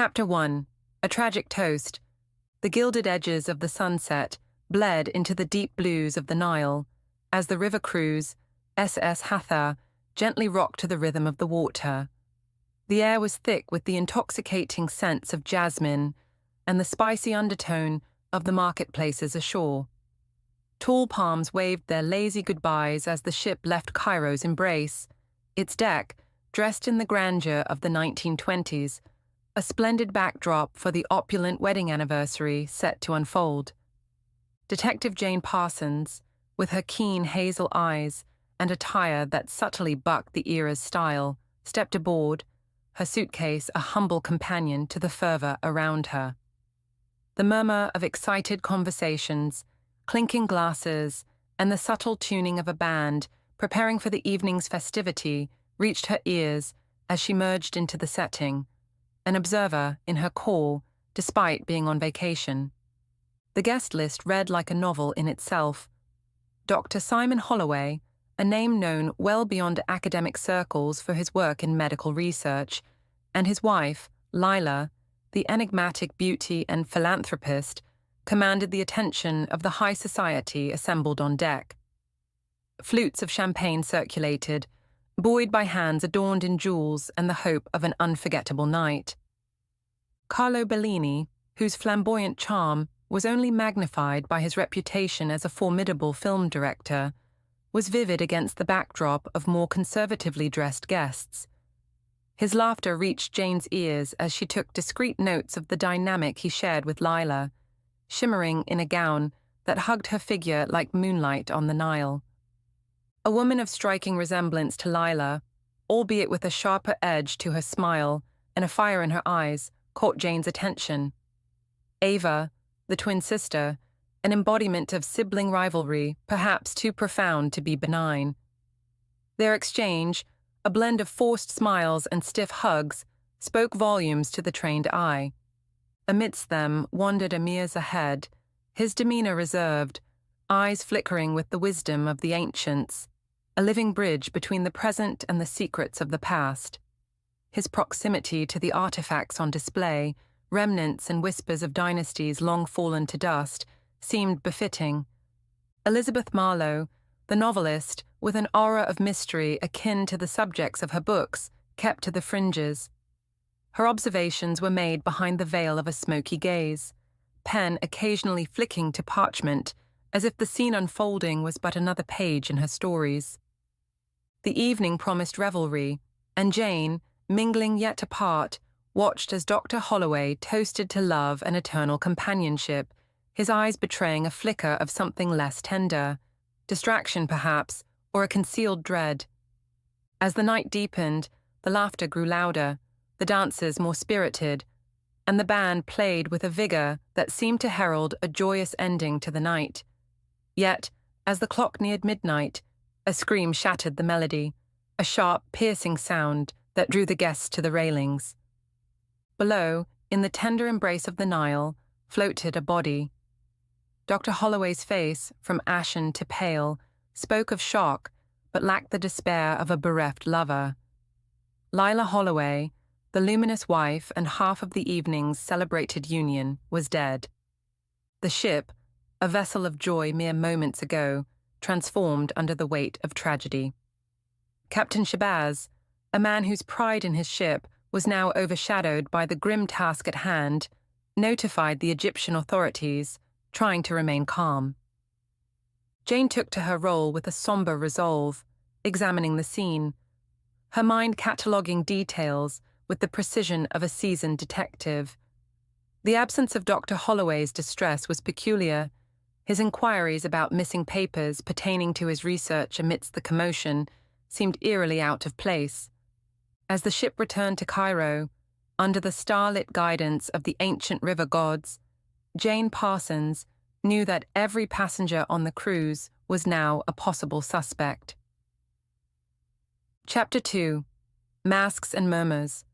Chapter 1. A Tragic Toast. The gilded edges of the sunset bled into the deep blues of the Nile as the river cruise, SS Hathar, gently rocked to the rhythm of the water. The air was thick with the intoxicating scents of jasmine and the spicy undertone of the marketplaces ashore. Tall palms waved their lazy goodbyes as the ship left Cairo's embrace, its deck, dressed in the grandeur of the 1920s, a splendid backdrop for the opulent wedding anniversary set to unfold. Detective Jane Parsons, with her keen hazel eyes and attire that subtly bucked the era's style, stepped aboard, her suitcase a humble companion to the fervor around her. The murmur of excited conversations, clinking glasses, and the subtle tuning of a band preparing for the evening's festivity reached her ears as she merged into the setting, an observer in her core despite being on vacation. The guest list read like a novel in itself. Dr. Simon Holloway, a name known well beyond academic circles for his work in medical research, and his wife, Lila, the enigmatic beauty and philanthropist, commanded the attention of the high society assembled on deck. Flutes of champagne circulated, buoyed by hands adorned in jewels and the hope of an unforgettable night. Carlo Bellini, whose flamboyant charm was only magnified by his reputation as a formidable film director, was vivid against the backdrop of more conservatively dressed guests. His laughter reached Jane's ears as she took discreet notes of the dynamic he shared with Lila, shimmering in a gown that hugged her figure like moonlight on the Nile. A woman of striking resemblance to Lila, albeit with a sharper edge to her smile and a fire in her eyes, caught Jane's attention. Ava, the twin sister, an embodiment of sibling rivalry, perhaps too profound to be benign. Their exchange, a blend of forced smiles and stiff hugs, spoke volumes to the trained eye. Amidst them wandered Amir Zahed, his demeanor reserved, eyes flickering with the wisdom of the ancients, a living bridge between the present and the secrets of the past. His proximity to the artifacts on display, remnants and whispers of dynasties long fallen to dust, seemed befitting. Elizabeth Marlowe, the novelist, with an aura of mystery akin to the subjects of her books, kept to the fringes. Her observations were made behind the veil of a smoky gaze, pen occasionally flicking to parchment, as if the scene unfolding was but another page in her stories. The evening promised revelry, and Jane, mingling yet apart, watched as Dr. Holloway toasted to love and eternal companionship, his eyes betraying a flicker of something less tender, distraction perhaps, or a concealed dread. As the night deepened, the laughter grew louder, the dances more spirited, and the band played with a vigor that seemed to herald a joyous ending to the night. Yet, as the clock neared midnight, a scream shattered the melody, a sharp, piercing sound that drew the guests to the railings. Below, in the tender embrace of the Nile, floated a body. Dr. Holloway's face, from ashen to pale, spoke of shock, but lacked the despair of a bereft lover. Lila Holloway, the luminous wife and half of the evening's celebrated union, was dead. The ship, a vessel of joy mere moments ago, transformed under the weight of tragedy. Captain Shabazz, a man whose pride in his ship was now overshadowed by the grim task at hand, notified the Egyptian authorities, trying to remain calm. Jane took to her role with a somber resolve, examining the scene, her mind cataloguing details with the precision of a seasoned detective. The absence of Dr. Holloway's distress was peculiar. His inquiries about missing papers pertaining to his research amidst the commotion seemed eerily out of place. As the ship returned to Cairo, under the starlit guidance of the ancient river gods, Jane Parsons knew that every passenger on the cruise was now a possible suspect. Chapter 2. Masks and Murmurs.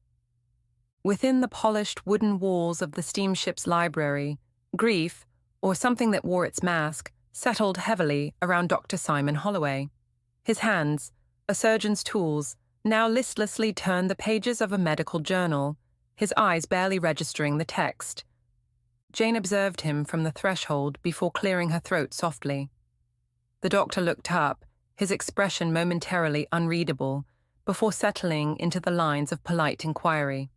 Within the polished wooden walls of the steamship's library, grief, or something that wore its mask, settled heavily around Dr. Simon Holloway. His hands, a surgeon's tools, now listlessly turned the pages of a medical journal, his eyes barely registering the text. Jane observed him from the threshold before clearing her throat softly. The doctor looked up, his expression momentarily unreadable, before settling into the lines of polite inquiry.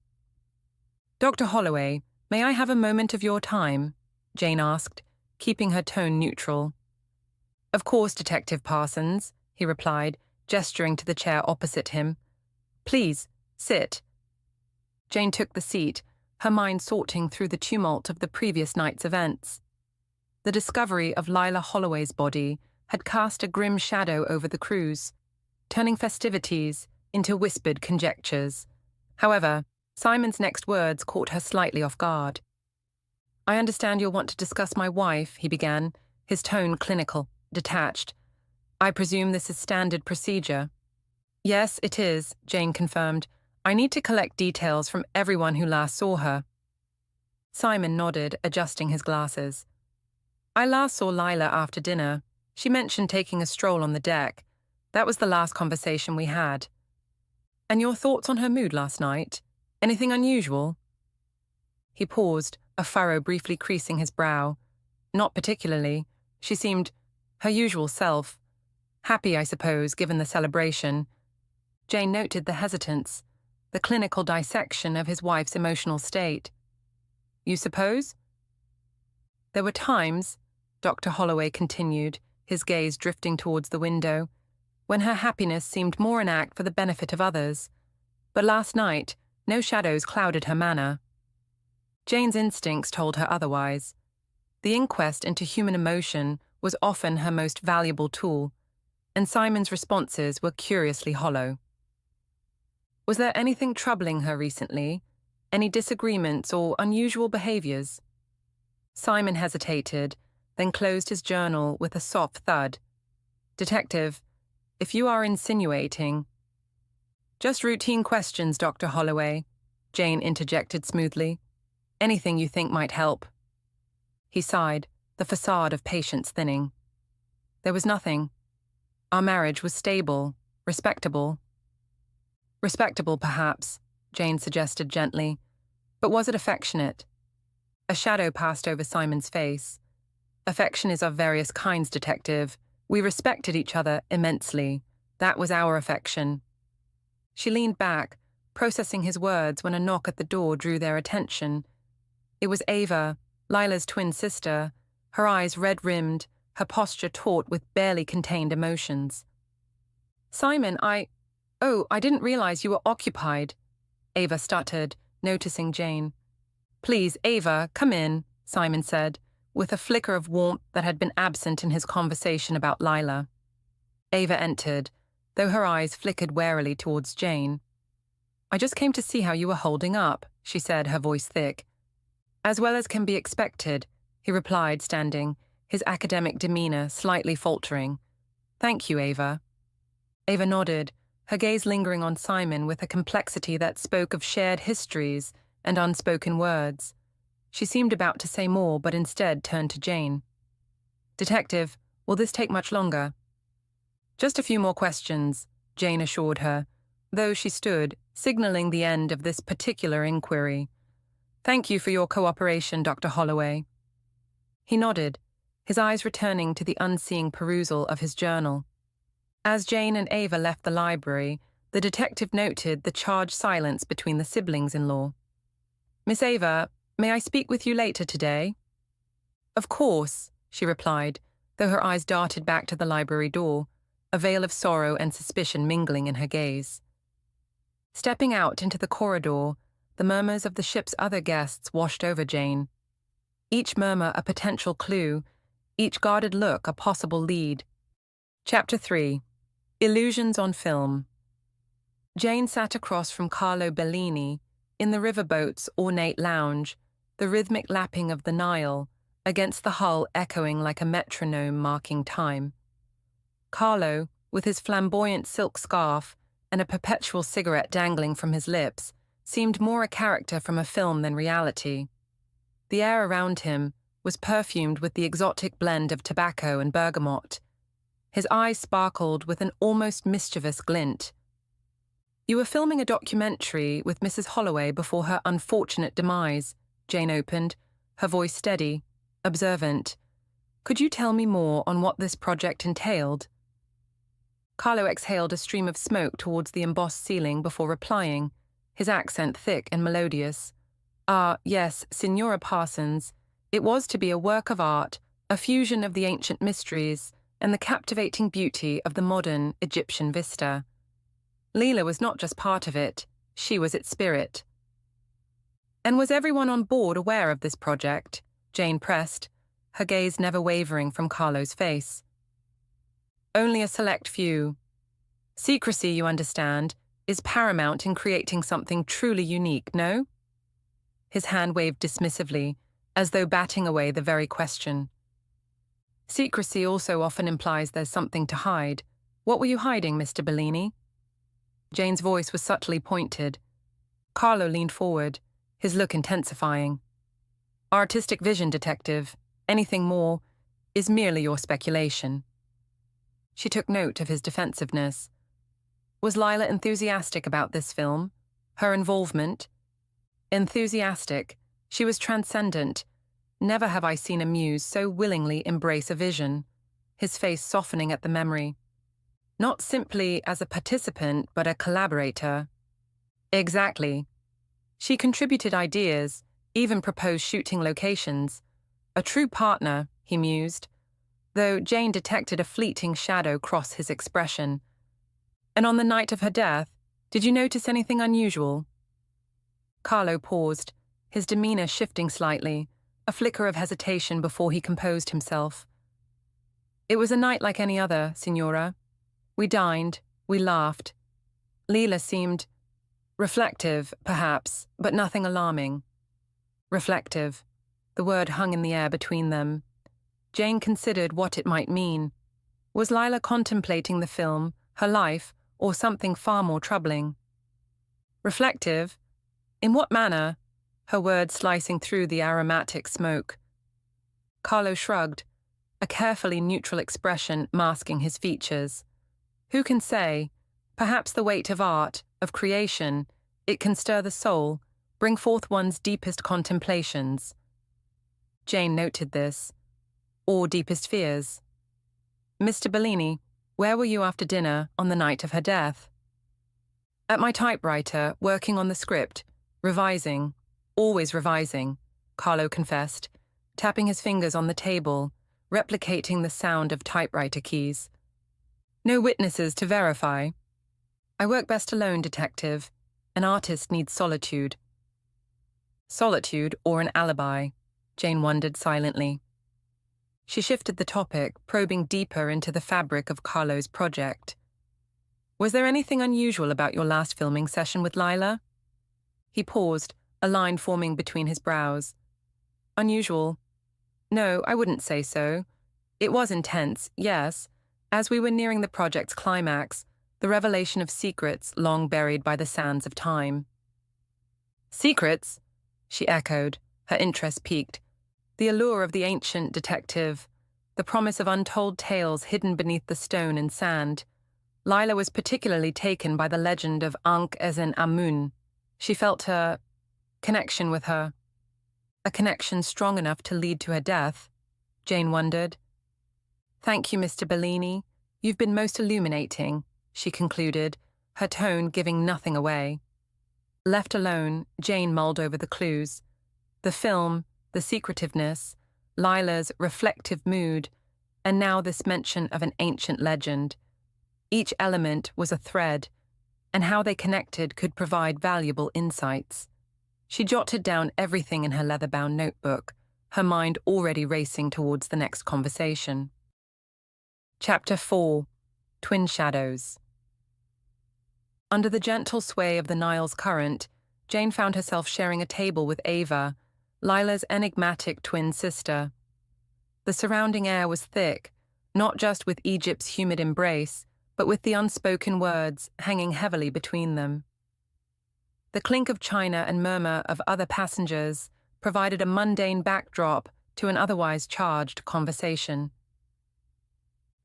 "Dr. Holloway, may I have a moment of your time?" Jane asked, keeping her tone neutral. "Of course, Detective Parsons," he replied, gesturing to the chair opposite him. "Please, sit." Jane took the seat, her mind sorting through the tumult of the previous night's events. The discovery of Lila Holloway's body had cast a grim shadow over the cruise, turning festivities into whispered conjectures. However, Simon's next words caught her slightly off guard. "I understand you'll want to discuss my wife," he began, his tone clinical, detached. "I presume this is standard procedure." "Yes, it is," Jane confirmed. "I need to collect details from everyone who last saw her." Simon nodded, adjusting his glasses. "I last saw Lila after dinner. She mentioned taking a stroll on the deck. That was the last conversation we had." "And your thoughts on her mood last night? Anything unusual?" He paused, a furrow briefly creasing his brow. "Not particularly. She seemed her usual self. Happy, I suppose, given the celebration." Jane noted the hesitance, the clinical dissection of his wife's emotional state. "You suppose?" "There were times," Dr. Holloway continued, his gaze drifting towards the window, "when her happiness seemed more an act for the benefit of others. But last night, no shadows clouded her manner." Jane's instincts told her otherwise. The inquest into human emotion was often her most valuable tool, and Simon's responses were curiously hollow. "Was there anything troubling her recently? Any disagreements or unusual behaviors?" Simon hesitated, then closed his journal with a soft thud. "Detective, if you are insinuating—" "Just routine questions, Dr. Holloway," Jane interjected smoothly. "Anything you think might help." He sighed, the facade of patience thinning. "There was nothing. Our marriage was stable, respectable." "Respectable, perhaps," Jane suggested gently. "But was it affectionate?" A shadow passed over Simon's face. "Affection is of various kinds, Detective. We respected each other immensely. That was our affection." She leaned back, processing his words when a knock at the door drew their attention. It was Ava, Lila's twin sister, her eyes red-rimmed, her posture taut with barely contained emotions. "Simon, I didn't realize you were occupied," Ava stuttered, noticing Jane. "Please, Ava, come in," Simon said, with a flicker of warmth that had been absent in his conversation about Lila. Ava entered, though her eyes flickered warily towards Jane. "I just came to see how you were holding up," she said, her voice thick. "As well as can be expected," he replied, standing, his academic demeanor slightly faltering. "Thank you, Ava." Ava nodded, her gaze lingering on Simon with a complexity that spoke of shared histories and unspoken words. She seemed about to say more, but instead turned to Jane. "Detective, will this take much longer?" "Just a few more questions," Jane assured her, though she stood, signaling the end of this particular inquiry. "Thank you for your cooperation, Dr. Holloway." He nodded, his eyes returning to the unseeing perusal of his journal. As Jane and Ava left the library, the detective noted the charged silence between the siblings-in-law. "Miss Ava, may I speak with you later today?" "Of course," she replied, though her eyes darted back to the library door, a veil of sorrow and suspicion mingling in her gaze. Stepping out into the corridor, the murmurs of the ship's other guests washed over Jane. Each murmur a potential clue, each guarded look a possible lead. Chapter 3. Illusions on Film. Jane sat across from Carlo Bellini, in the riverboat's ornate lounge, the rhythmic lapping of the Nile, against the hull echoing like a metronome marking time. Carlo, with his flamboyant silk scarf and a perpetual cigarette dangling from his lips, seemed more a character from a film than reality. The air around him was perfumed with the exotic blend of tobacco and bergamot. His eyes sparkled with an almost mischievous glint. You were filming a documentary with Mrs. Holloway before her unfortunate demise, Jane opened, her voice steady, observant. Could you tell me more on what this project entailed? Carlo exhaled a stream of smoke towards the embossed ceiling before replying, his accent thick and melodious. Yes, Signora Parsons. It was to be a work of art, a fusion of the ancient mysteries and the captivating beauty of the modern Egyptian vista. Leela was not just part of it, she was its spirit. And was everyone on board aware of this project? Jane pressed, her gaze never wavering from Carlo's face. Only a select few. Secrecy, you understand, is paramount in creating something truly unique, no? His hand waved dismissively, as though batting away the very question. Secrecy also often implies there's something to hide. What were you hiding, Mr. Bellini? Jane's voice was subtly pointed. Carlo leaned forward, his look intensifying. Artistic vision, detective. Anything more is merely your speculation. She took note of his defensiveness. Was Lila enthusiastic about this film? Her involvement? Enthusiastic. She was transcendent. Never have I seen a muse so willingly embrace a vision, his face softening at the memory. Not simply as a participant, but a collaborator. Exactly. She contributed ideas, even proposed shooting locations. A true partner, he mused, though Jane detected a fleeting shadow cross his expression. And on the night of her death, did you notice anything unusual? Carlo paused, his demeanor shifting slightly, a flicker of hesitation before he composed himself. It was a night like any other, Signora. We dined, we laughed. Leela seemed reflective, perhaps, but nothing alarming. Reflective. The word hung in the air between them. Jane considered what it might mean. Was Lila contemplating the film, her life, or something far more troubling? Reflective? In what manner? Her words slicing through the aromatic smoke. Carlo shrugged, a carefully neutral expression masking his features. Who can say? Perhaps the weight of art, of creation, it can stir the soul, bring forth one's deepest contemplations. Jane noted this. Or deepest fears. Mr. Bellini, where were you after dinner on the night of her death? At my typewriter, working on the script, revising, always revising, Carlo confessed, tapping his fingers on the table, replicating the sound of typewriter keys. No witnesses to verify. I work best alone, detective. An artist needs solitude. Solitude or an alibi, Jane wondered silently. She shifted the topic, probing deeper into the fabric of Carlo's project. Was there anything unusual about your last filming session with Lila? He paused, a line forming between his brows. Unusual? No, I wouldn't say so. It was intense, yes. As we were nearing the project's climax, the revelation of secrets long buried by the sands of time. Secrets? She echoed, her interest piqued. The allure of the ancient detective, the promise of untold tales hidden beneath the stone and sand. Lila was particularly taken by the legend of Ankh-Ezen-Amun. She felt her connection with her. A connection strong enough to lead to her death, Jane wondered. Thank you, Mr. Bellini. You've been most illuminating, she concluded, her tone giving nothing away. Left alone, Jane mulled over the clues. The film, the secretiveness, Lila's reflective mood, and now this mention of an ancient legend. Each element was a thread, and how they connected could provide valuable insights. She jotted down everything in her leather-bound notebook, her mind already racing towards the next conversation. Chapter 4. Twin Shadows. Under the gentle sway of the Nile's current, Jane found herself sharing a table with Ava, Lila's enigmatic twin sister. The surrounding air was thick, not just with Egypt's humid embrace, but with the unspoken words hanging heavily between them. The clink of china and murmur of other passengers provided a mundane backdrop to an otherwise charged conversation.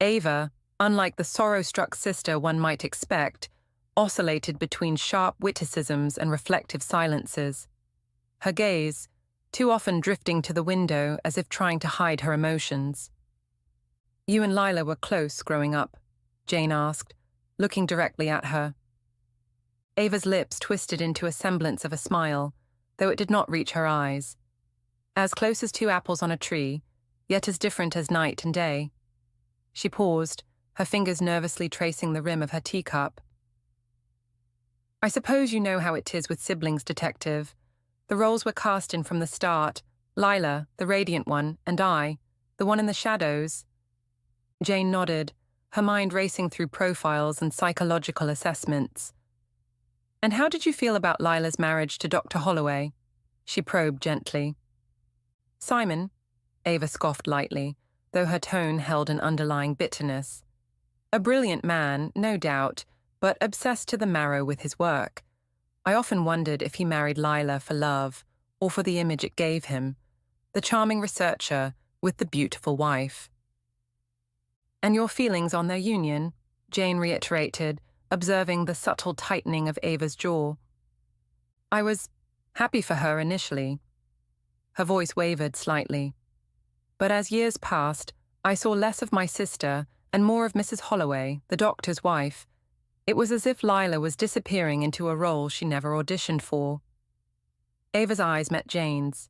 Ava, unlike the sorrow-struck sister one might expect, oscillated between sharp witticisms and reflective silences. Her gaze, too often drifting to the window as if trying to hide her emotions. "You and Lila were close growing up?" Jane asked, looking directly at her. Ava's lips twisted into a semblance of a smile, though it did not reach her eyes. As close as two apples on a tree, yet as different as night and day. She paused, her fingers nervously tracing the rim of her teacup. "I suppose you know how it is with siblings, Detective. The roles were cast in from the start, Lila, the radiant one, and I, the one in the shadows." Jane nodded, her mind racing through profiles and psychological assessments. "And how did you feel about Lila's marriage to Dr. Holloway?" she probed gently. "Simon," Ava scoffed lightly, though her tone held an underlying bitterness. "A brilliant man, no doubt, but obsessed to the marrow with his work. I often wondered if he married Lila for love, or for the image it gave him, the charming researcher with the beautiful wife." "And your feelings on their union?" Jane reiterated, observing the subtle tightening of Ava's jaw. "I was happy for her initially." Her voice wavered slightly. "But as years passed, I saw less of my sister and more of Mrs. Holloway, the doctor's wife. It was as if Lila was disappearing into a role she never auditioned for." Ava's eyes met Jane's,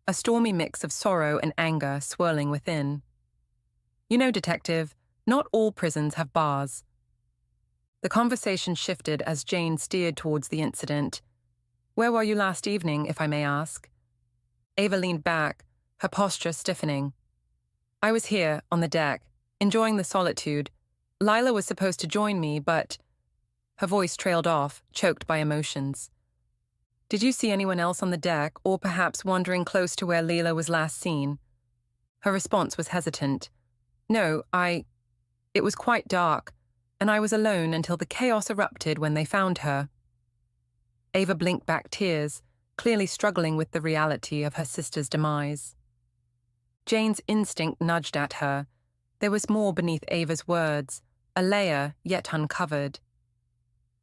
a stormy mix of sorrow and anger swirling within. "You know, Detective, not all prisons have bars." The conversation shifted as Jane steered towards the incident. "Where were you last evening, if I may ask?" Ava leaned back, her posture stiffening. "I was here, on the deck, enjoying the solitude. Lila was supposed to join me, but—" Her voice trailed off, choked by emotions. "Did you see anyone else on the deck, or perhaps wandering close to where Lila was last seen?" Her response was hesitant. "No, It was quite dark, and I was alone until the chaos erupted when they found her." Ava blinked back tears, clearly struggling with the reality of her sister's demise. Jane's instinct nudged at her. There was more beneath Ava's words, a layer yet uncovered.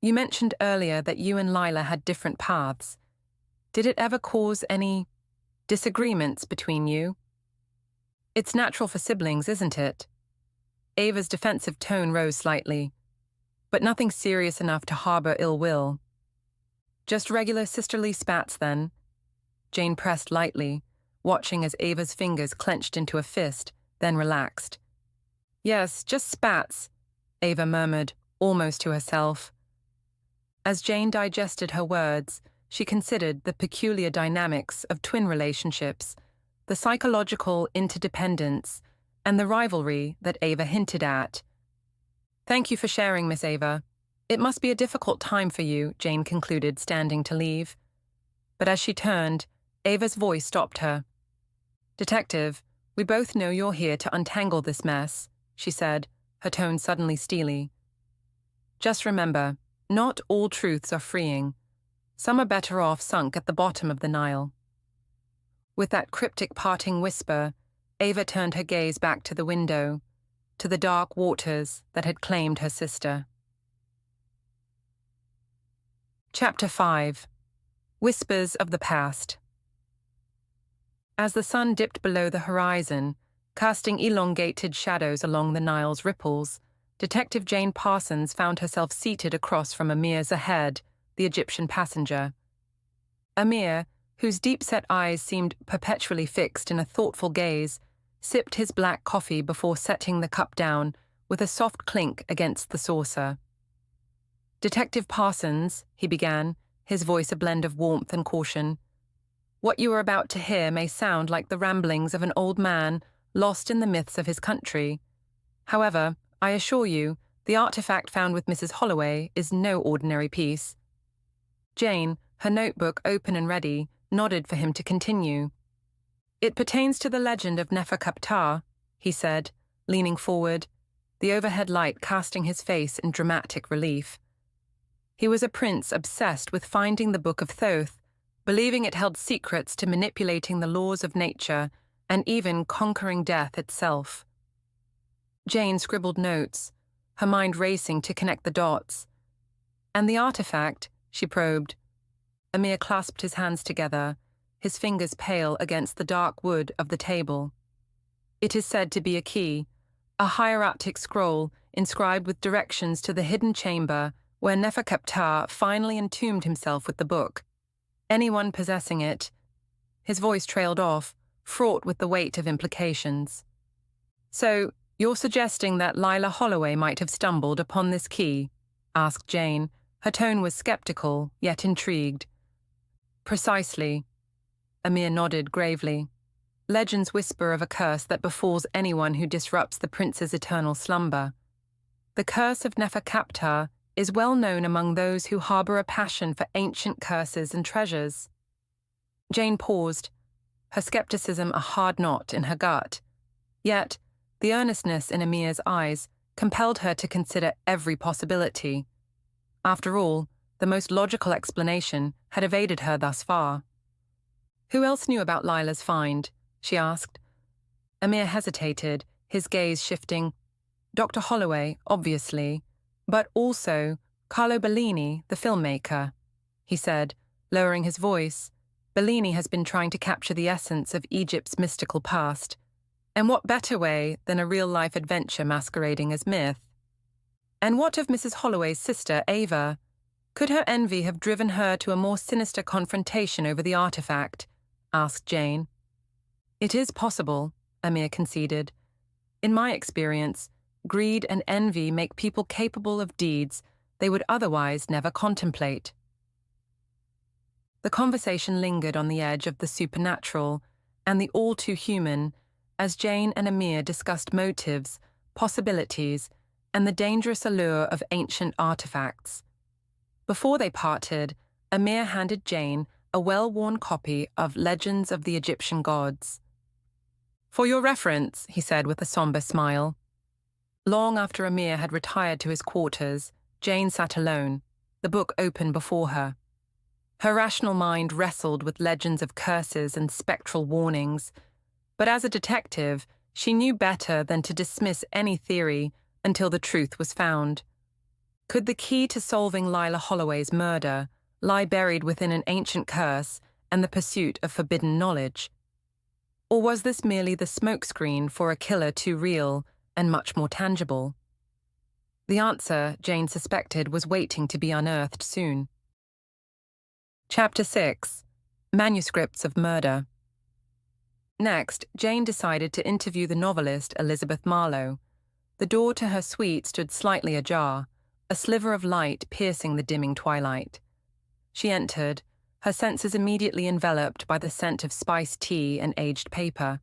"You mentioned earlier that you and Lila had different paths. Did it ever cause any disagreements between you?" "It's natural for siblings, isn't it?" Ava's defensive tone rose slightly, "but nothing serious enough to harbor ill will." "Just regular sisterly spats, then?" Jane pressed lightly, watching as Ava's fingers clenched into a fist, then relaxed. "Yes, just spats," Ava murmured, almost to herself. As Jane digested her words, she considered the peculiar dynamics of twin relationships, the psychological interdependence, and the rivalry that Ava hinted at. "Thank you for sharing, Miss Ava. It must be a difficult time for you," Jane concluded, standing to leave. But as she turned, Ava's voice stopped her. "Detective, we both know you're here to untangle this mess," she said, her tone suddenly steely. "Just remember, not all truths are freeing. Some are better off sunk at the bottom of the Nile." With that cryptic parting whisper, Ava turned her gaze back to the window, to the dark waters that had claimed her sister. Chapter 5. Whispers of the Past. As the sun dipped below the horizon, casting elongated shadows along the Nile's ripples, Detective Jane Parsons found herself seated across from Amir Zahed, the Egyptian passenger. Amir, whose deep-set eyes seemed perpetually fixed in a thoughtful gaze, sipped his black coffee before setting the cup down with a soft clink against the saucer. "Detective Parsons," he began, his voice a blend of warmth and caution, "what you are about to hear may sound like the ramblings of an old man lost in the myths of his country. However, I assure you, the artifact found with Mrs. Holloway is no ordinary piece." Jane, her notebook open and ready, nodded for him to continue. "It pertains to the legend of Neferkaptar," he said, leaning forward, the overhead light casting his face in dramatic relief. "He was a prince obsessed with finding the Book of Thoth, believing it held secrets to manipulating the laws of nature and even conquering death itself." Jane scribbled notes, her mind racing to connect the dots. And the artifact, she probed. Amir clasped his hands together, his fingers pale against the dark wood of the table. It is said to be a key, a hieratic scroll inscribed with directions to the hidden chamber where Neferkeptah finally entombed himself with the book. Anyone possessing it— His voice trailed off, fraught with the weight of implications. So, you're suggesting that Lila Holloway might have stumbled upon this key? Asked Jane. Her tone was skeptical, yet intrigued. Precisely. Amir nodded gravely. Legends whisper of a curse that befalls anyone who disrupts the prince's eternal slumber. The curse of Neferkeptah is well known among those who harbor a passion for ancient curses and treasures. Jane paused, her skepticism a hard knot in her gut. Yet, the earnestness in Amir's eyes compelled her to consider every possibility. After all, the most logical explanation had evaded her thus far. Who else knew about Lila's find? She asked. Amir hesitated, his gaze shifting. Dr. Holloway, obviously, but also Carlo Bellini, the filmmaker, he said, lowering his voice. Bellini has been trying to capture the essence of Egypt's mystical past. And what better way than a real-life adventure masquerading as myth? And what of Mrs. Holloway's sister, Ava? Could her envy have driven her to a more sinister confrontation over the artifact? Asked Jane. It is possible, Amir conceded. In my experience, greed and envy make people capable of deeds they would otherwise never contemplate. The conversation lingered on the edge of the supernatural and the all-too-human as Jane and Amir discussed motives, possibilities, and the dangerous allure of ancient artifacts. Before they parted, Amir handed Jane a well-worn copy of Legends of the Egyptian Gods. For your reference, he said with a somber smile. Long after Amir had retired to his quarters, Jane sat alone, the book open before her. Her rational mind wrestled with legends of curses and spectral warnings, but as a detective, she knew better than to dismiss any theory until the truth was found. Could the key to solving Lila Holloway's murder lie buried within an ancient curse and the pursuit of forbidden knowledge? Or was this merely the smokescreen for a killer too real and much more tangible? The answer, Jane suspected, was waiting to be unearthed soon. Chapter 6. Manuscripts of Murder. Next, Jane decided to interview the novelist Elizabeth Marlowe. The door to her suite stood slightly ajar, a sliver of light piercing the dimming twilight. She entered, her senses immediately enveloped by the scent of spiced tea and aged paper.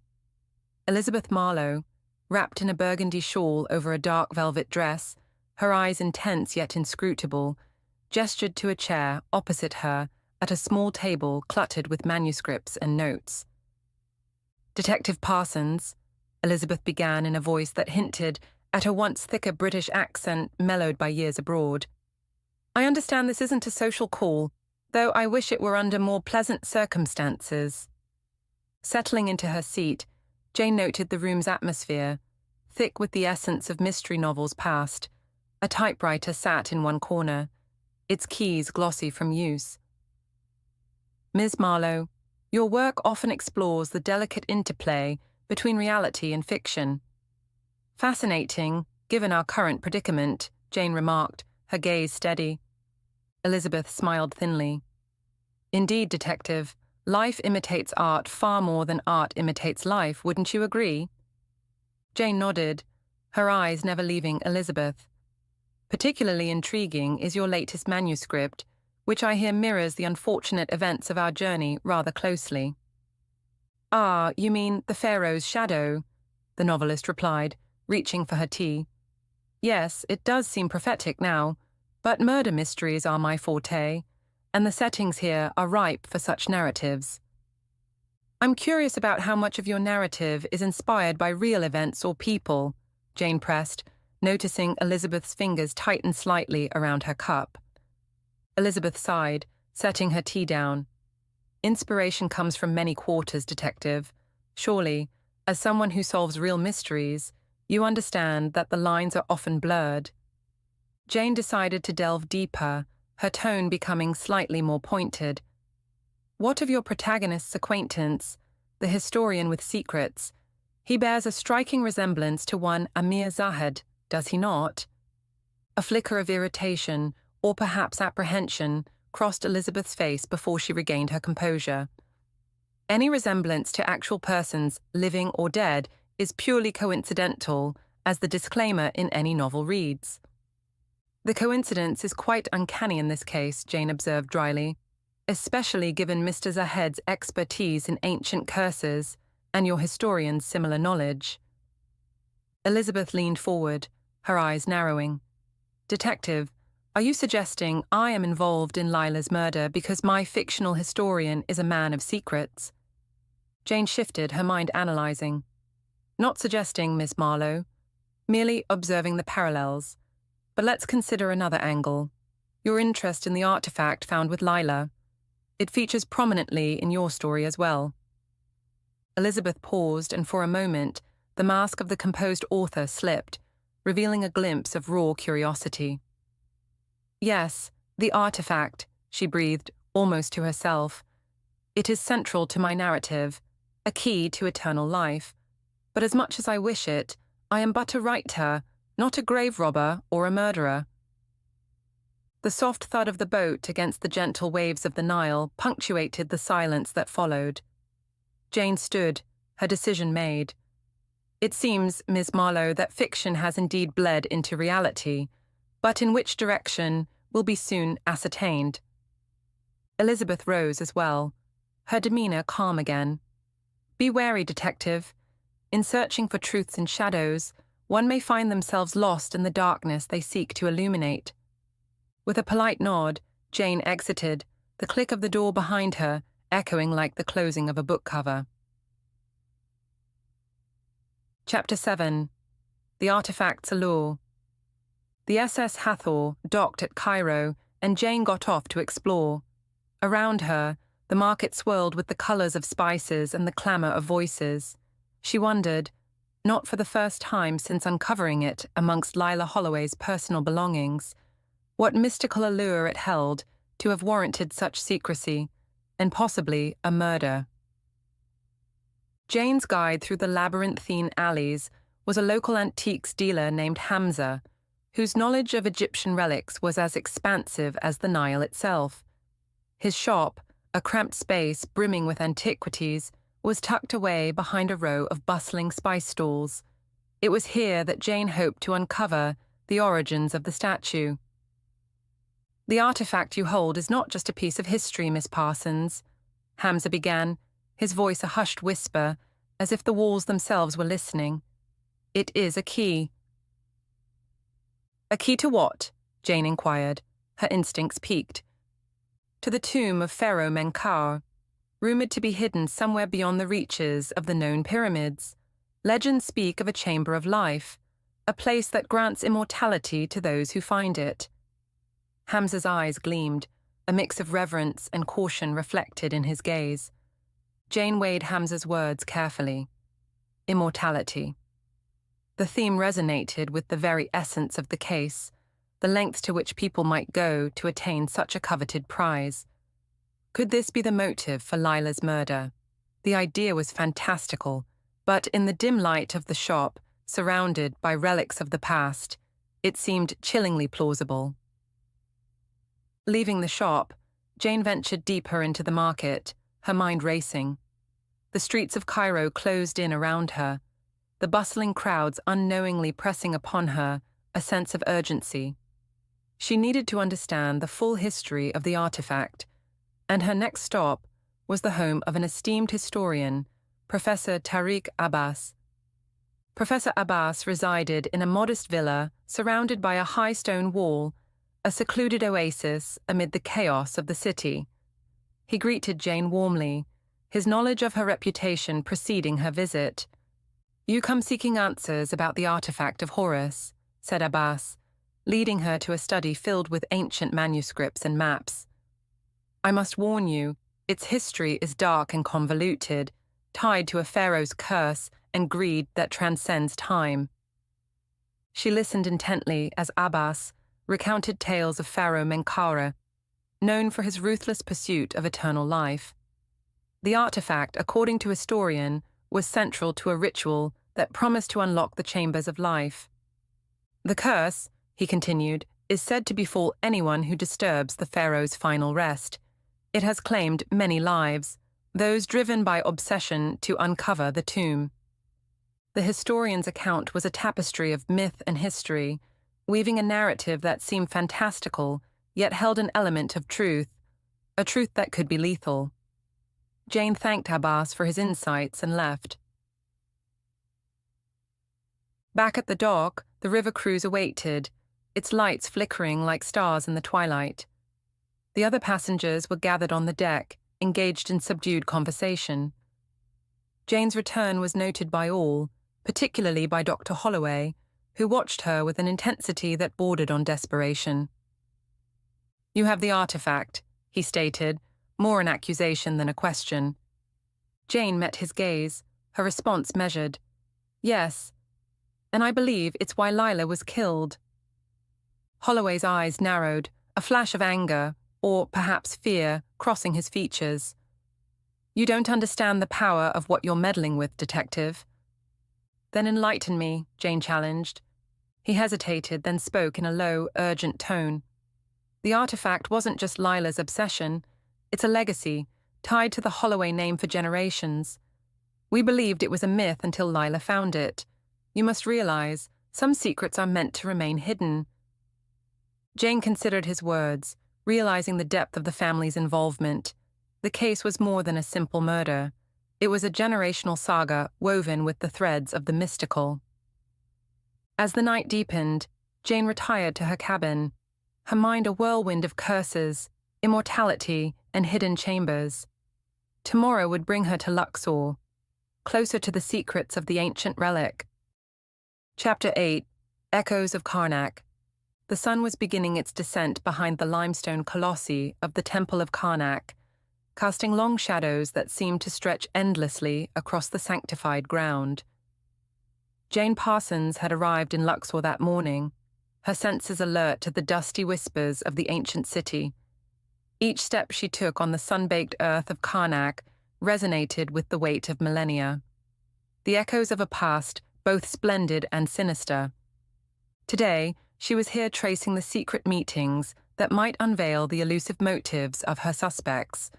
Elizabeth Marlowe, wrapped in a burgundy shawl over a dark velvet dress, her eyes intense yet inscrutable, gestured to a chair opposite her at a small table cluttered with manuscripts and notes. Detective Parsons, Elizabeth began in a voice that hinted at a once thicker British accent mellowed by years abroad. I understand this isn't a social call, though I wish it were under more pleasant circumstances. Settling into her seat, Jane noted the room's atmosphere, thick with the essence of mystery novels past. A typewriter sat in one corner, its keys glossy from use. Ms. Marlowe, your work often explores the delicate interplay between reality and fiction. Fascinating, given our current predicament, Jane remarked, her gaze steady. Elizabeth smiled thinly. Indeed, Detective, life imitates art far more than art imitates life, wouldn't you agree? Jane nodded, her eyes never leaving Elizabeth. Particularly intriguing is your latest manuscript, which I hear mirrors the unfortunate events of our journey rather closely. Ah, you mean The Pharaoh's Shadow, the novelist replied, reaching for her tea. Yes, it does seem prophetic now, but murder mysteries are my forte, and the settings here are ripe for such narratives. I'm curious about how much of your narrative is inspired by real events or people, Jane pressed, noticing Elizabeth's fingers tighten slightly around her cup. Elizabeth sighed, setting her tea down. Inspiration comes from many quarters, Detective. Surely, as someone who solves real mysteries, you understand that the lines are often blurred. Jane decided to delve deeper, her tone becoming slightly more pointed. "What of your protagonist's acquaintance, the historian with secrets? He bears a striking resemblance to one Amir Zahed, does he not?" A flicker of irritation, or perhaps apprehension, crossed Elizabeth's face before she regained her composure. Any resemblance to actual persons, living or dead, is purely coincidental, as the disclaimer in any novel reads. "The coincidence is quite uncanny in this case," Jane observed dryly, "especially given Mr. Zahed's expertise in ancient curses and your historian's similar knowledge." Elizabeth leaned forward, her eyes narrowing. "Detective, are you suggesting I am involved in Lila's murder because my fictional historian is a man of secrets?" Jane shifted, her mind analyzing. "Not suggesting, Miss Marlowe, merely observing the parallels. But let's consider another angle. Your interest in the artifact found with Lila. It features prominently in your story as well." Elizabeth paused, and for a moment, the mask of the composed author slipped, revealing a glimpse of raw curiosity. "Yes, the artifact," she breathed, almost to herself. "It is central to my narrative, a key to eternal life. But as much as I wish it, I am but a writer, not a grave robber or a murderer." The soft thud of the boat against the gentle waves of the Nile punctuated the silence that followed. Jane stood, her decision made. "It seems, Miss Marlowe, that fiction has indeed bled into reality, but in which direction will be soon ascertained." Elizabeth rose as well, her demeanor calm again. "Be wary, detective. In searching for truths in shadows, one may find themselves lost in the darkness they seek to illuminate." With a polite nod, Jane exited, the click of the door behind her echoing like the closing of a book cover. Chapter 7. The Artifact's Allure. The SS Hathor docked at Cairo, and Jane got off to explore. Around her, the market swirled with the colours of spices and the clamour of voices. She wondered, not for the first time since uncovering it amongst Lila Holloway's personal belongings, what mystical allure it held to have warranted such secrecy, and possibly a murder. Jane's guide through the labyrinthine alleys was a local antiques dealer named Hamza, whose knowledge of Egyptian relics was as expansive as the Nile itself. His shop, a cramped space brimming with antiquities, was tucked away behind a row of bustling spice stalls. It was here that Jane hoped to uncover the origins of the statue. "The artifact you hold is not just a piece of history, Miss Parsons," Hamza began, his voice a hushed whisper, as if the walls themselves were listening. "It is a key." "A key to what?" Jane inquired, her instincts piqued. "To the tomb of Pharaoh Menkaure, rumoured to be hidden somewhere beyond the reaches of the known pyramids. Legends speak of a chamber of life, a place that grants immortality to those who find it." Hamza's eyes gleamed, a mix of reverence and caution reflected in his gaze. Jane weighed Hamza's words carefully. Immortality. The theme resonated with the very essence of the case, the lengths to which people might go to attain such a coveted prize. Could this be the motive for Lila's murder? The idea was fantastical, but in the dim light of the shop, surrounded by relics of the past, it seemed chillingly plausible. Leaving the shop, Jane ventured deeper into the market, her mind racing. The streets of Cairo closed in around her, the bustling crowds unknowingly pressing upon her a sense of urgency. She needed to understand the full history of the artifact, and her next stop was the home of an esteemed historian, Professor Tariq Abbas. Professor Abbas resided in a modest villa surrounded by a high stone wall, a secluded oasis amid the chaos of the city. He greeted Jane warmly, his knowledge of her reputation preceding her visit. "You come seeking answers about the artifact of Horus," said Abbas, leading her to a study filled with ancient manuscripts and maps. "I must warn you, its history is dark and convoluted, tied to a pharaoh's curse and greed that transcends time." She listened intently as Abbas recounted tales of Pharaoh Menkaure, known for his ruthless pursuit of eternal life. The artifact, according to historian, was central to a ritual that promised to unlock the chambers of life. The curse, he continued, is said to befall anyone who disturbs the pharaoh's final rest. It has claimed many lives, those driven by obsession to uncover the tomb. The historian's account was a tapestry of myth and history, weaving a narrative that seemed fantastical, yet held an element of truth, a truth that could be lethal. Jane thanked Abbas for his insights and left. Back at the dock, the river cruise awaited, its lights flickering like stars in the twilight. The other passengers were gathered on the deck, engaged in subdued conversation. Jane's return was noted by all, particularly by Dr. Holloway, who watched her with an intensity that bordered on desperation. "You have the artifact," he stated, more an accusation than a question. Jane met his gaze, her response measured. "Yes, and I believe it's why Lila was killed." Holloway's eyes narrowed, a flash of anger, or perhaps fear, crossing his features. "You don't understand the power of what you're meddling with, Detective." "Then enlighten me," Jane challenged. He hesitated, then spoke in a low, urgent tone. "The artifact wasn't just Lila's obsession. It's a legacy, tied to the Holloway name for generations. We believed it was a myth until Lila found it. You must realize, some secrets are meant to remain hidden." Jane considered his words, realizing the depth of the family's involvement. The case was more than a simple murder. It was a generational saga woven with the threads of the mystical. As the night deepened, Jane retired to her cabin, her mind a whirlwind of curses, immortality, and hidden chambers. Tomorrow would bring her to Luxor, closer to the secrets of the ancient relic. Chapter 8. Echoes of Karnak. The sun was beginning its descent behind the limestone colossi of the Temple of Karnak, casting long shadows that seemed to stretch endlessly across the sanctified ground. Jane Parsons had arrived in Luxor that morning, her senses alert to the dusty whispers of the ancient city. Each step she took on the sun-baked earth of Karnak resonated with the weight of millennia, the echoes of a past both splendid and sinister. Today, she was here tracing the secret meetings that might unveil the elusive motives of her suspects.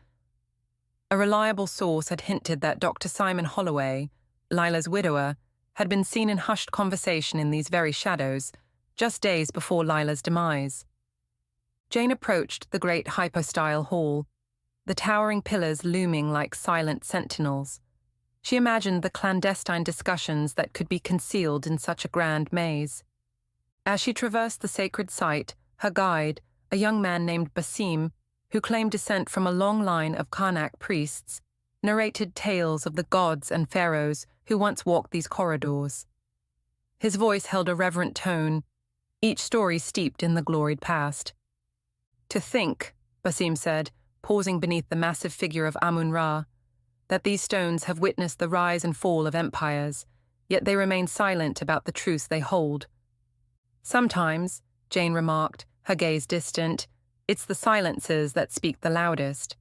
A reliable source had hinted that Dr. Simon Holloway, Lila's widower, had been seen in hushed conversation in these very shadows, just days before Lila's demise. Jane approached the great hypostyle hall, the towering pillars looming like silent sentinels. She imagined the clandestine discussions that could be concealed in such a grand maze. As she traversed the sacred site, her guide, a young man named Basim, who claimed descent from a long line of Karnak priests, narrated tales of the gods and pharaohs who once walked these corridors. His voice held a reverent tone, each story steeped in the gloried past. "To think," Basim said, pausing beneath the massive figure of Amun-Ra, "that these stones have witnessed the rise and fall of empires, yet they remain silent about the truths they hold." "Sometimes," Jane remarked, her gaze distant, "it's the silences that speak the loudest."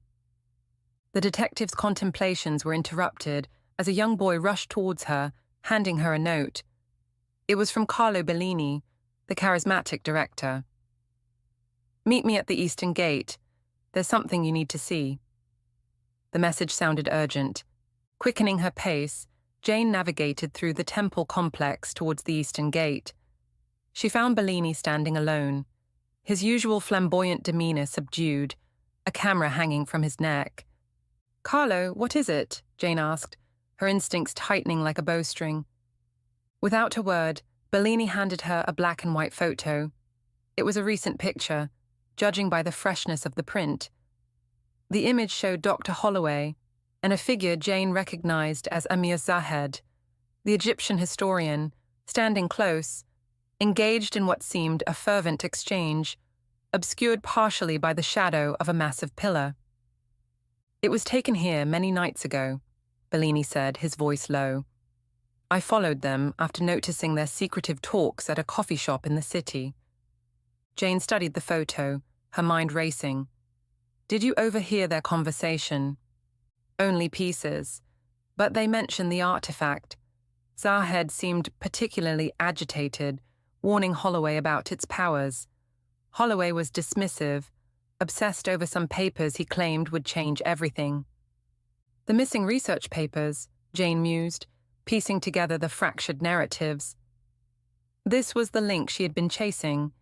The detective's contemplations were interrupted as a young boy rushed towards her, handing her a note. It was from Carlo Bellini, the charismatic director. "Meet me at the Eastern Gate. There's something you need to see." The message sounded urgent. Quickening her pace, Jane navigated through the temple complex towards the Eastern Gate. She found Bellini standing alone, his usual flamboyant demeanor subdued, a camera hanging from his neck. "Carlo, what is it?" Jane asked, her instincts tightening like a bowstring. Without a word, Bellini handed her a black and white photo. It was a recent picture, judging by the freshness of the print. The image showed Dr. Holloway and a figure Jane recognized as Amir Zahed, the Egyptian historian, standing close, engaged in what seemed a fervent exchange, obscured partially by the shadow of a massive pillar. "It was taken here many nights ago," Bellini said, his voice low. "I followed them after noticing their secretive talks at a coffee shop in the city." Jane studied the photo, her mind racing. Did you overhear their conversation? Only pieces, but they mentioned the artifact. Zahed seemed particularly agitated, warning Holloway about its powers. Holloway was dismissive, obsessed over some papers he claimed would change everything. The missing research papers, Jane mused, piecing together the fractured narratives. This was the link she had been chasing.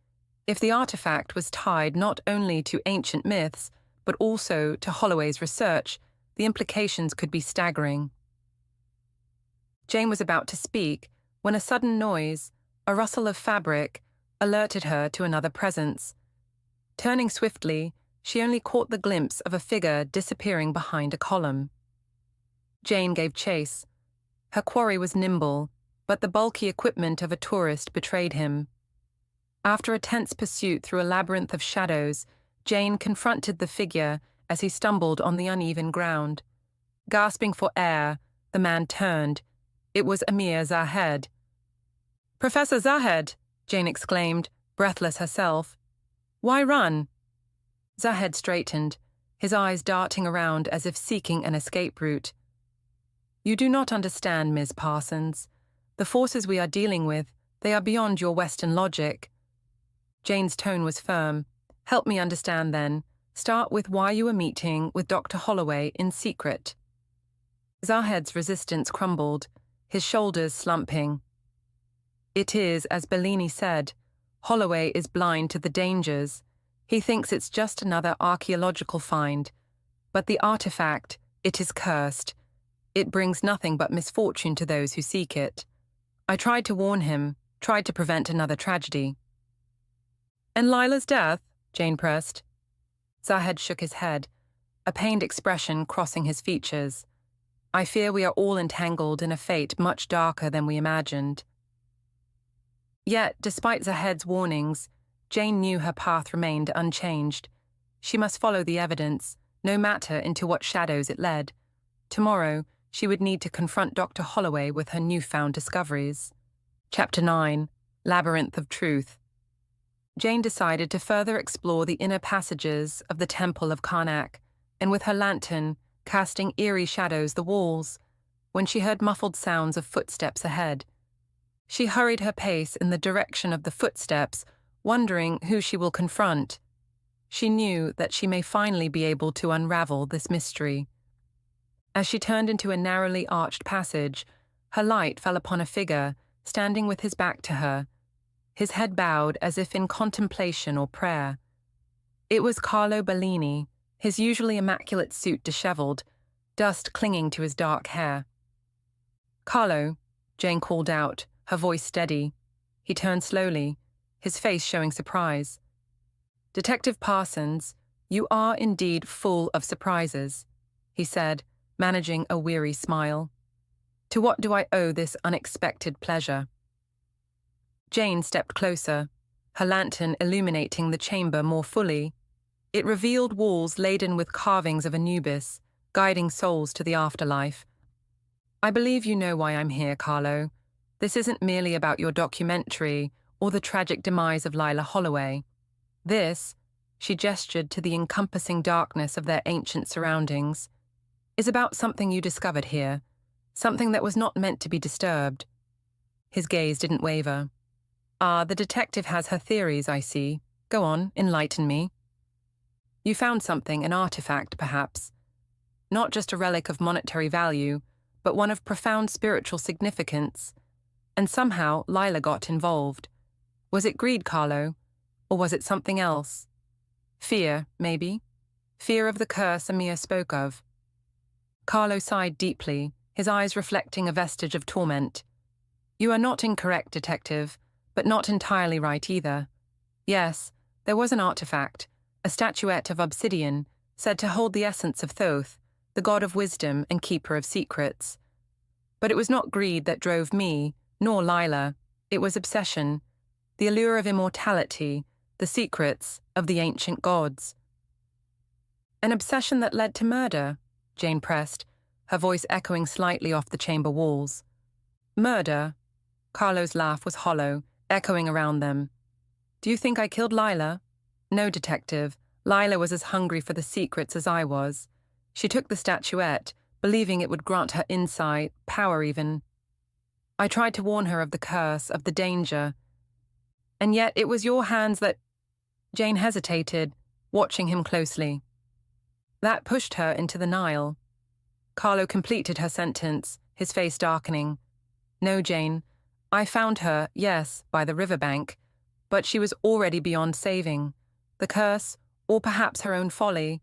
If the artifact was tied not only to ancient myths, but also to Holloway's research, the implications could be staggering. Jane was about to speak when a sudden noise, a rustle of fabric, alerted her to another presence. Turning swiftly, she only caught the glimpse of a figure disappearing behind a column. Jane gave chase. Her quarry was nimble, but the bulky equipment of a tourist betrayed him. After a tense pursuit through a labyrinth of shadows, Jane confronted the figure as he stumbled on the uneven ground. Gasping for air, the man turned. It was Amir Zahed. "Professor Zahed!" Jane exclaimed, breathless herself. "Why run?" Zahed straightened, his eyes darting around as if seeking an escape route. "You do not understand, Ms. Parsons. The forces we are dealing with, they are beyond your Western logic." Jane's tone was firm. "Help me understand then. Start with why you were meeting with Dr. Holloway in secret." Zahed's resistance crumbled, his shoulders slumping. "It is, as Bellini said, Holloway is blind to the dangers. He thinks it's just another archaeological find. But the artifact, it is cursed. It brings nothing but misfortune to those who seek it. I tried to warn him, tried to prevent another tragedy." "And Lila's death?" Jane pressed. Zahed shook his head, a pained expression crossing his features. "I fear we are all entangled in a fate much darker than we imagined." Yet, despite Zahed's warnings, Jane knew her path remained unchanged. She must follow the evidence, no matter into what shadows it led. Tomorrow, she would need to confront Dr. Holloway with her newfound discoveries. Chapter 9. Labyrinth of Truth. Jane decided to further explore the inner passages of the Temple of Karnak, and with her lantern, casting eerie shadows the walls, when she heard muffled sounds of footsteps ahead. She hurried her pace in the direction of the footsteps, wondering who she will confront. She knew that she may finally be able to unravel this mystery. As she turned into a narrowly arched passage, her light fell upon a figure standing with his back to her, his head bowed as if in contemplation or prayer. It was Carlo Bellini, his usually immaculate suit disheveled, dust clinging to his dark hair. "Carlo," Jane called out, her voice steady. He turned slowly, his face showing surprise. "Detective Parsons, you are indeed full of surprises," he said, managing a weary smile. "To what do I owe this unexpected pleasure?" Jane stepped closer, her lantern illuminating the chamber more fully. It revealed walls laden with carvings of Anubis, guiding souls to the afterlife. "I believe you know why I'm here, Carlo. This isn't merely about your documentary or the tragic demise of Lila Holloway. This," she gestured to the encompassing darkness of their ancient surroundings, "is about something you discovered here, something that was not meant to be disturbed." His gaze didn't waver. "Ah, the detective has her theories, I see. Go on, enlighten me." "You found something, an artifact, perhaps. Not just a relic of monetary value, but one of profound spiritual significance. And somehow Lila got involved. Was it greed, Carlo? Or was it something else? Fear, maybe? Fear of the curse Amir spoke of." Carlo sighed deeply, his eyes reflecting a vestige of torment. "You are not incorrect, detective, but not entirely right either. Yes, there was an artifact, a statuette of obsidian, said to hold the essence of Thoth, the god of wisdom and keeper of secrets. But it was not greed that drove me, nor Lila. It was obsession, the allure of immortality, the secrets of the ancient gods." "An obsession that led to murder?" Jane pressed, her voice echoing slightly off the chamber walls. "Murder?" Carlo's laugh was hollow, echoing around them. "Do you think I killed Lila? No, detective. Lila was as hungry for the secrets as I was. She took the statuette, believing it would grant her insight, power even. I tried to warn her of the curse, of the danger. And yet it was your hands that... Jane hesitated, watching him closely. That pushed her into the Nile. Carlo completed her sentence, his face darkening. No, Jane. I found her, yes, by the riverbank, but she was already beyond saving. The curse, or perhaps her own folly.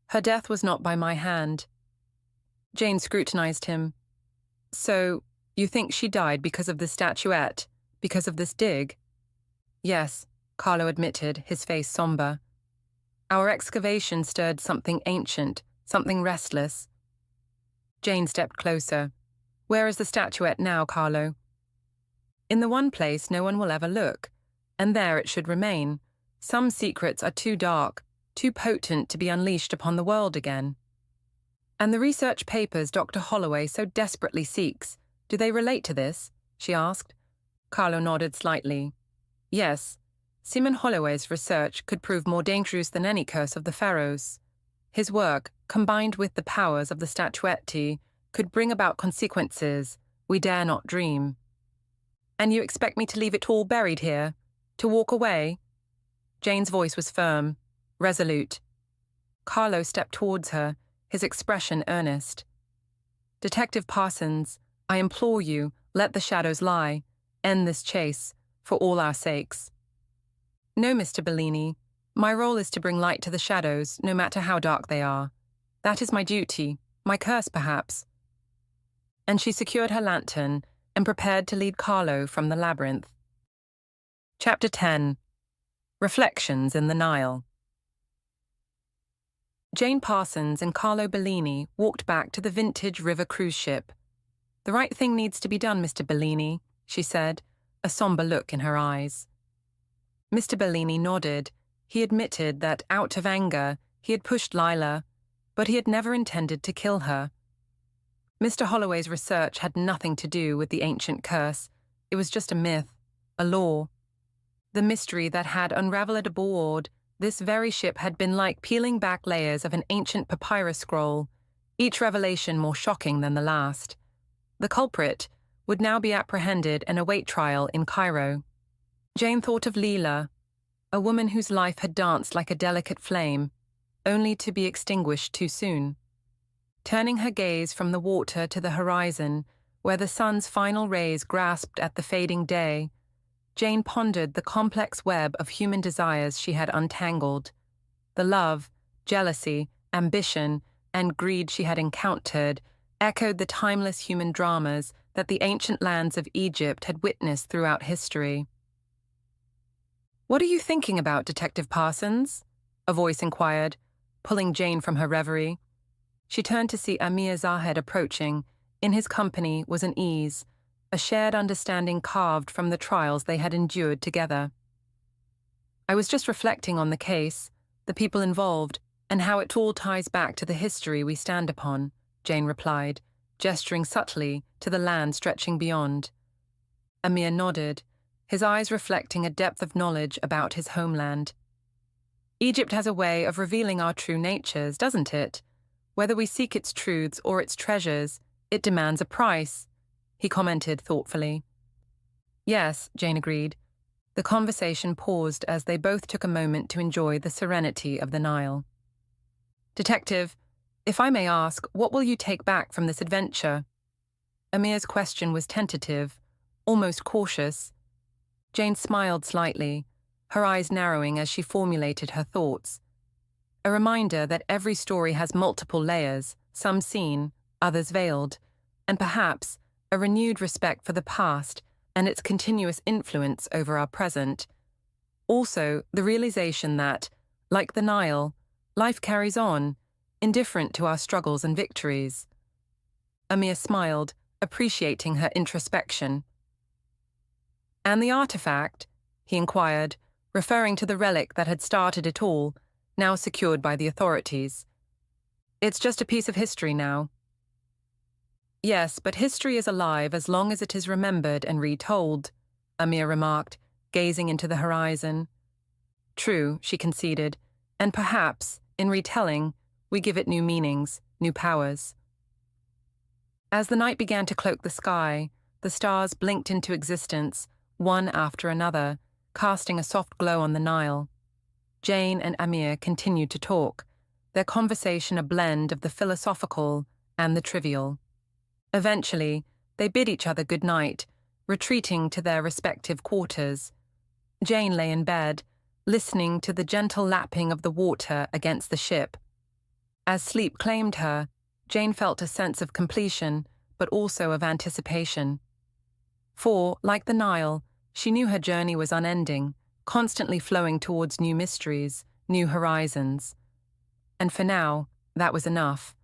Her death was not by my hand. Jane scrutinized him. So, you think she died because of the statuette, because of this dig? Yes, Carlo admitted, his face somber. Our excavation stirred something ancient, something restless. Jane stepped closer. Where is the statuette now, Carlo? In the one place no one will ever look, and there it should remain. Some secrets are too dark, too potent to be unleashed upon the world again. And the research papers Dr. Holloway so desperately seeks, do they relate to this? She asked. Carlo nodded slightly. Yes, Simon Holloway's research could prove more dangerous than any curse of the pharaohs. His work, combined with the powers of the statuette, could bring about consequences we dare not dream. And you expect me to leave it all buried here? To walk away? Jane's voice was firm, resolute. Carlo stepped towards her, his expression earnest. Detective Parsons, I implore you, let the shadows lie. End this chase, for all our sakes. No, Mr. Bellini. My role is to bring light to the shadows, no matter how dark they are. That is my duty, my curse perhaps. And she secured her lantern and prepared to lead Carlo from the labyrinth. Chapter 10. Reflections in the Nile. Jane Parsons and Carlo Bellini walked back to the vintage river cruise ship. The right thing needs to be done, Mr. Bellini, she said, a somber look in her eyes. Mr. Bellini nodded. He admitted that, out of anger, he had pushed Lila, but he had never intended to kill her. Mr. Holloway's research had nothing to do with the ancient curse. It was just a myth, a lore. The mystery that had unraveled aboard this very ship had been like peeling back layers of an ancient papyrus scroll, each revelation more shocking than the last. The culprit would now be apprehended and await trial in Cairo. Jane thought of Leela, a woman whose life had danced like a delicate flame, only to be extinguished too soon. Turning her gaze from the water to the horizon, where the sun's final rays grasped at the fading day, Jane pondered the complex web of human desires she had untangled. The love, jealousy, ambition, and greed she had encountered echoed the timeless human dramas that the ancient lands of Egypt had witnessed throughout history. "What are you thinking about, Detective Parsons?" a voice inquired, pulling Jane from her reverie. She turned to see Amir Zahed approaching. In his company was an ease, a shared understanding carved from the trials they had endured together. "I was just reflecting on the case, the people involved, and how it all ties back to the history we stand upon," Jane replied, gesturing subtly to the land stretching beyond. Amir nodded, his eyes reflecting a depth of knowledge about his homeland. "Egypt has a way of revealing our true natures, doesn't it? Whether we seek its truths or its treasures, it demands a price," he commented thoughtfully. "Yes," Jane agreed. The conversation paused as they both took a moment to enjoy the serenity of the Nile. "Detective, if I may ask, what will you take back from this adventure?" Amir's question was tentative, almost cautious. Jane smiled slightly, her eyes narrowing as she formulated her thoughts. A reminder that every story has multiple layers, some seen, others veiled, and perhaps a renewed respect for the past and its continuous influence over our present. Also, the realization that, like the Nile, life carries on, indifferent to our struggles and victories. Amir smiled, appreciating her introspection. "And the artifact?" he inquired, referring to the relic that had started it all, now secured by the authorities. "It's just a piece of history now." "Yes, but history is alive as long as it is remembered and retold," Amir remarked, gazing into the horizon. "True," she conceded. And perhaps, in retelling, we give it new meanings, new powers. As the night began to cloak the sky, the stars blinked into existence, one after another, casting a soft glow on the Nile. Jane and Amir continued to talk, their conversation a blend of the philosophical and the trivial. Eventually, they bid each other good night, retreating to their respective quarters. Jane lay in bed, listening to the gentle lapping of the water against the ship. As sleep claimed her, Jane felt a sense of completion, but also of anticipation. For, like the Nile, she knew her journey was unending, constantly flowing towards new mysteries, new horizons. And for now, that was enough.